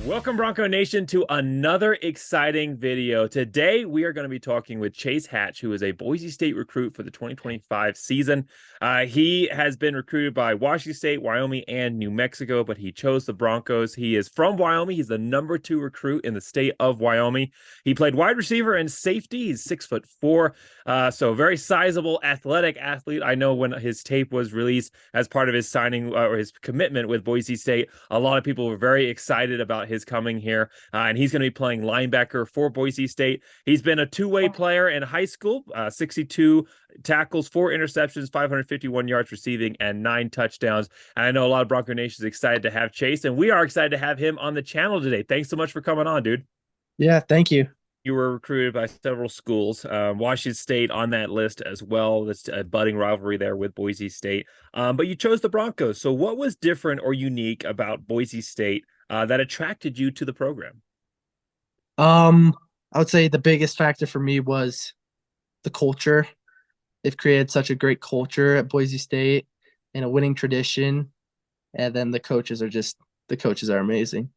Welcome, Bronco Nation, to another exciting video. Today, we are going to be talking with Chase Hatch, who is a Boise State recruit for the 2025 season. He has been recruited by Washington State, Wyoming, and New Mexico, but he chose the Broncos. He is from Wyoming. He's the #2 recruit in the state of Wyoming. He played wide receiver and safety. He's 6'4", so very sizable, athletic athlete. I know when his tape was released as part of his signing or his commitment with Boise State, a lot of people were very excited about his coming here, and he's going to be playing linebacker for Boise State. He's been a two-way player in high school, 62 tackles, 4 interceptions, 551 yards receiving, and 9 touchdowns. And I know a lot of Bronco Nation is excited to have Chase, and we are excited to have him on the channel today. Thanks so much for coming on, dude. Yeah, thank you. You were recruited by several schools, Washington State on that list as well. That's a budding rivalry there with Boise State. But you chose the Broncos. So what was different or unique about Boise State that attracted you to the program? Um, I would say the biggest factor for me was the culture. They've created such a great culture at Boise State and a winning tradition. And then the coaches are amazing.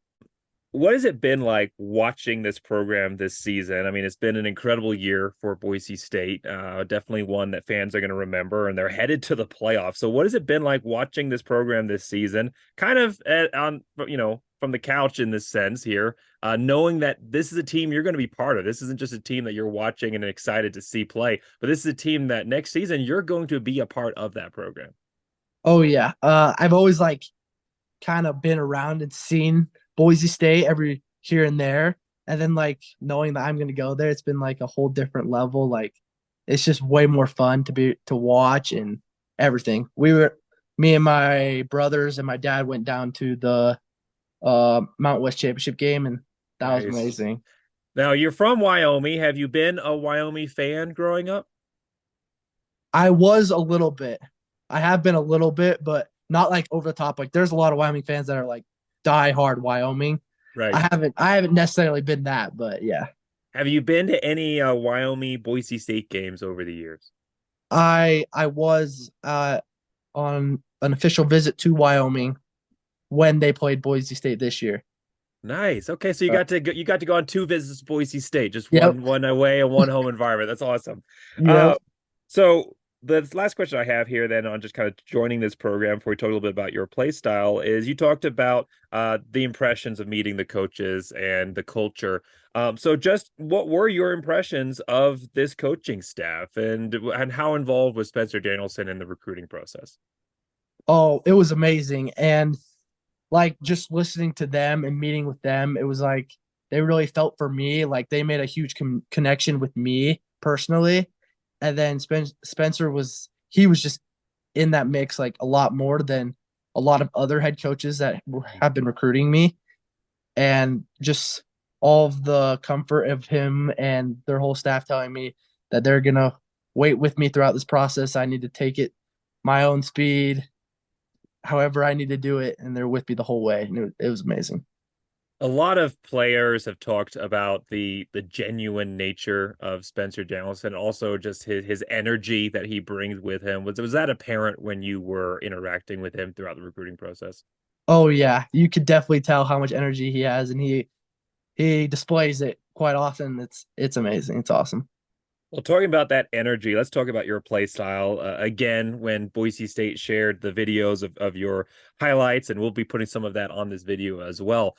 What has it been like watching this program this season? I mean, it's been an incredible year for Boise State, definitely one that fans are going to remember, and they're headed to the playoffs. So what has it been like watching this program this season, kind of from the couch in this sense here, knowing that this is a team you're going to be part of? This isn't just a team that you're watching and excited to see play, but this is a team that next season you're going to be a part of that program. Oh yeah. I've always kind of been around and seen Boise State every here and there. And then knowing that I'm gonna go there, it's been like a whole different level. Like it's just way more fun to watch and everything. Me and my brothers and my dad went down to the Mount West Championship game, and that was Nice. amazing. Now, you're from Wyoming. Have you been a Wyoming fan growing up? I was a little bit. I have been a little bit, but not like over the top. Like there's a lot of Wyoming fans that are like die hard Wyoming. Right. I haven't necessarily been that, but yeah. Have you been to any Wyoming Boise State games over the years? I was on an official visit to Wyoming when they played Boise State this year. Nice. Okay, so you got to go on 2 visits to Boise State, just Yep. one away and one home environment. That's awesome. Yep. Uh, so the last question I have here, then, on just kind of joining this program before we talk a little bit about your play style, is you talked about the impressions of meeting the coaches and the culture. So just what were your impressions of this coaching staff, and how involved was Spencer Danielson in the recruiting process? Oh, it was amazing. And just listening to them and meeting with them, it was like they really felt for me. Like they made a huge connection with me personally. And then Spencer was just in that mix like a lot more than a lot of other head coaches that have been recruiting me. And just all of the comfort of him and their whole staff telling me that they're gonna wait with me throughout this process. I need to take it my own speed, however I need to do it, and they're with me the whole way. And it was amazing. A lot of players have talked about the genuine nature of Spencer Danielson, also just his energy that he brings with him. Was that apparent when you were interacting with him throughout the recruiting process? Oh yeah, you could definitely tell how much energy he has, and he displays it quite often. It's amazing. It's awesome. Well, talking about that energy, let's talk about your play style. Again, when Boise State shared the videos of your highlights, and we'll be putting some of that on this video as well.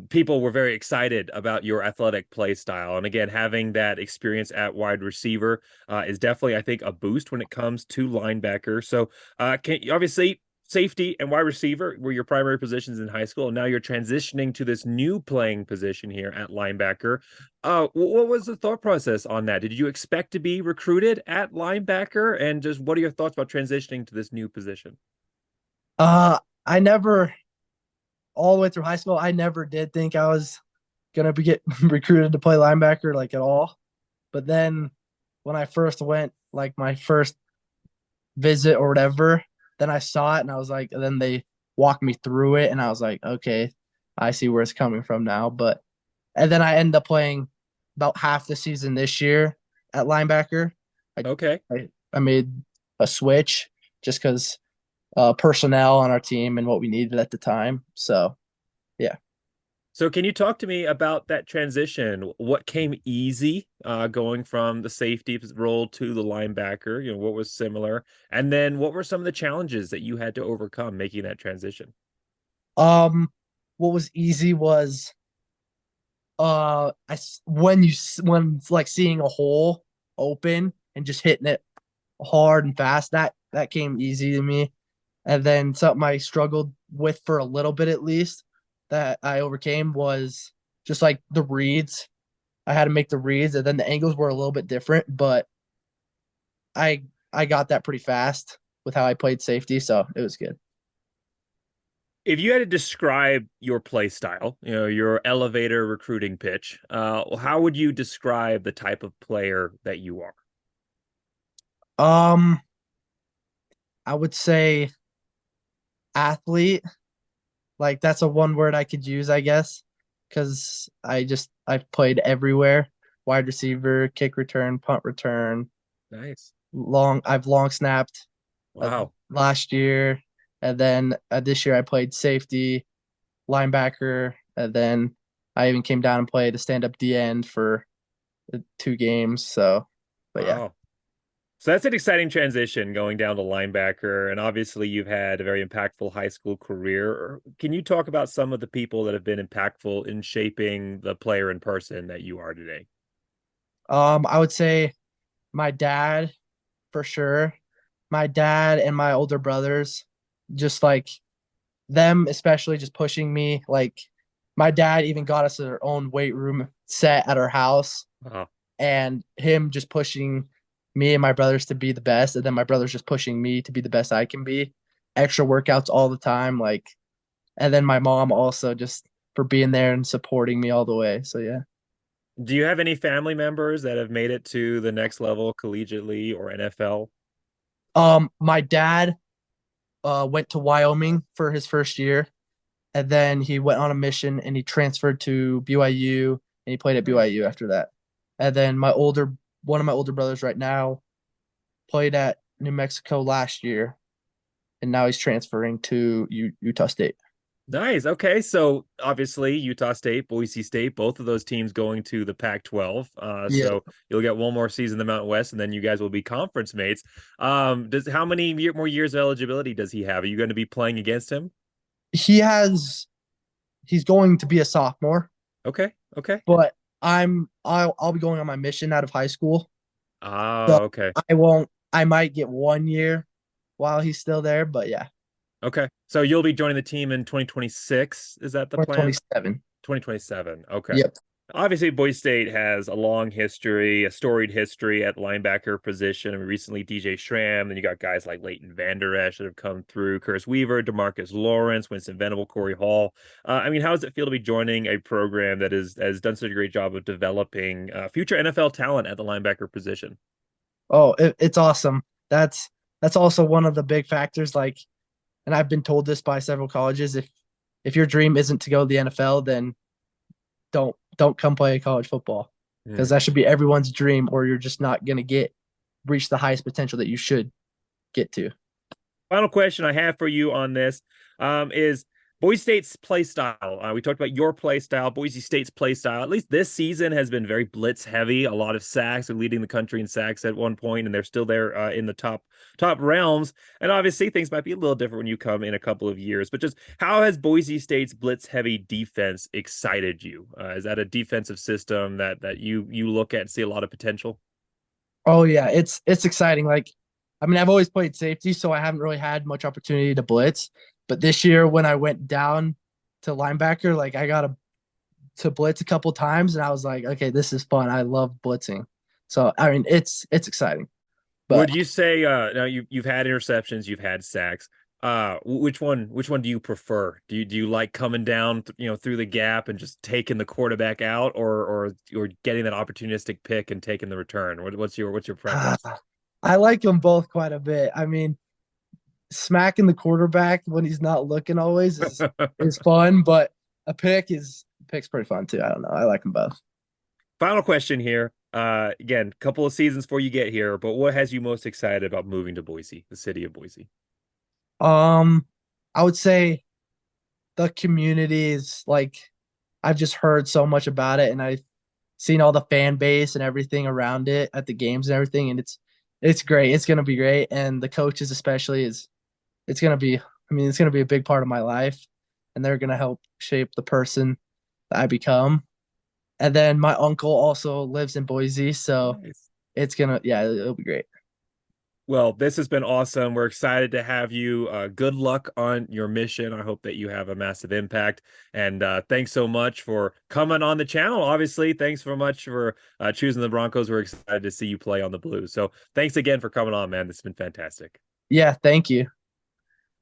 People were very excited about your athletic play style. And again, having that experience at wide receiver is definitely, I think, a boost when it comes to linebacker. So obviously safety and wide receiver were your primary positions in high school, and now you're transitioning to this new playing position here at linebacker. What was the thought process on that? Did you expect to be recruited at linebacker? And just what are your thoughts about transitioning to this new position? I never all the way through high school, I never did think I was gonna get recruited to play linebacker like at all. But then when I first went, like my first visit or whatever, then I saw it and I was like, and then they walked me through it and I was like, okay, I see where it's coming from now. But and then I ended up playing about half the season this year at linebacker. I Okay. I made a switch just because personnel on our team and what we needed at the time. So yeah. So can you talk to me about that transition? What came easy going from the safety role to the linebacker? What was similar? And then what were some of the challenges that you had to overcome making that transition? Um, what was easy was when like seeing a hole open and just hitting it hard and fast, that came easy to me. And then something I struggled with for a little bit at least that I overcame was just like the reads. I had to make the reads, and then the angles were a little bit different, but I got that pretty fast with how I played safety, so it was good. If you had to describe your play style, your elevator recruiting pitch, how would you describe the type of player that you are? Um, I would say athlete. Like that's a one word I could use, I guess, because I've played everywhere. Wide receiver, kick return, punt return, Nice. I've long snapped Wow. last year, and then this year I played safety, linebacker, and then I even came down and played a stand up D end for 2 games. So, but yeah. Wow. So that's an exciting transition going down to linebacker. And obviously, you've had a very impactful high school career. Can you talk about some of the people that have been impactful in shaping the player in person that you are today? I would say my dad for sure. My dad and my older brothers, just like them, especially just pushing me. Like my dad even got us our own weight room set at our house, Wow. and him just pushing me and my brothers to be the best, and then my brothers just pushing me to be the best I can be. Extra workouts all the time, like, and then my mom also just for being there and supporting me all the way. So yeah. Do you have any family members that have made it to the next level collegiately or NFL? My dad went to Wyoming for his first year, and then he went on a mission and he transferred to BYU and he played at BYU after that. And then one of my older brothers right now played at New Mexico last year, and now he's transferring to Utah State. Nice. Okay. So obviously Utah State, Boise State, both of those teams going to the Pac-12. Yeah, So you'll get one more season in the Mountain West, and then you guys will be conference mates. Does how many more years of eligibility does he have? Are you going to be playing against him? he has. He's going to be a sophomore, Okay. Okay. but I'll be going on my mission out of high school, so Okay. I won't. I might get 1 year while he's still there, but yeah, Okay. So you'll be joining the team in 2026. Is that the plan? 27. 2027. Okay. Yep. Obviously, Boise State has a long history, a storied history at linebacker position. I mean, recently DJ Schramm, then you got guys like Leighton Vander Esch that have come through, Curtis Weaver, DeMarcus Lawrence, Winston Venable, Corey Hall. I mean, how does it feel to be joining a program that has done such a great job of developing future NFL talent at the linebacker position? Oh, it's awesome. That's also one of the big factors. Like, and I've been told this by several colleges. If your dream isn't to go to the NFL, then don't come play college football because Hmm. that should be everyone's dream, or you're just not gonna get reach the highest potential that you should get to. Final question I have for you on this is Boise State's play style. We talked about your play style, Boise State's play style. At least this season has been very blitz heavy. A lot of sacks, are leading the country in sacks at one point, and they're still there in the top realms. And obviously, things might be a little different when you come in a couple of years. But just how has Boise State's blitz heavy defense excited you? Is that a defensive system that you look at and see a lot of potential? Oh yeah, it's exciting. Like, I mean, I've always played safety, so I haven't really had much opportunity to blitz. But this year, when I went down to linebacker, like I got to blitz a couple times, and I was like, okay, this is fun. I love blitzing. So I mean, it's exciting. But Would you say now you've had interceptions, you've had sacks. Which one do you prefer? Do you like coming down, through the gap and just taking the quarterback out, or getting that opportunistic pick and taking the return? What's your preference? I like them both quite a bit. I mean, smacking the quarterback when he's not looking always is fun, but a pick's pretty fun too. I don't know. I like them both. Final question here. Again, couple of seasons before you get here, but what has you most excited about moving to Boise, the city of Boise? Um, I would say the community is like I've just heard so much about it, and I've seen all the fan base and everything around it at the games and everything, and it's great. It's gonna be great, and the coaches especially is it's gonna be. I mean, it's gonna be a big part of my life, and they're gonna help shape the person that I become. And then my uncle also lives in Boise, so Nice. yeah, it'll be great. Well, this has been awesome. We're excited to have you. Good luck on your mission. I hope that you have a massive impact. And thanks so much for coming on the channel. Obviously, thanks so much for choosing the Broncos. We're excited to see you play on the Blues. So thanks again for coming on, man. This has been fantastic. Yeah, thank you.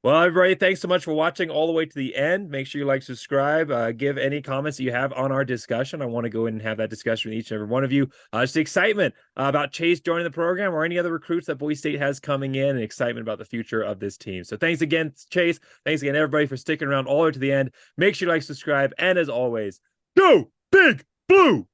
Well, everybody, thanks so much for watching all the way to the end. Make sure you like, subscribe, give any comments that you have on our discussion. I want to go in and have that discussion with each and every one of you. Just the excitement about Chase joining the program or any other recruits that Boise State has coming in, and excitement about the future of this team. So thanks again, Chase. Thanks again, everybody, for sticking around all the way to the end. Make sure you like, subscribe, and as always, go Big Blue!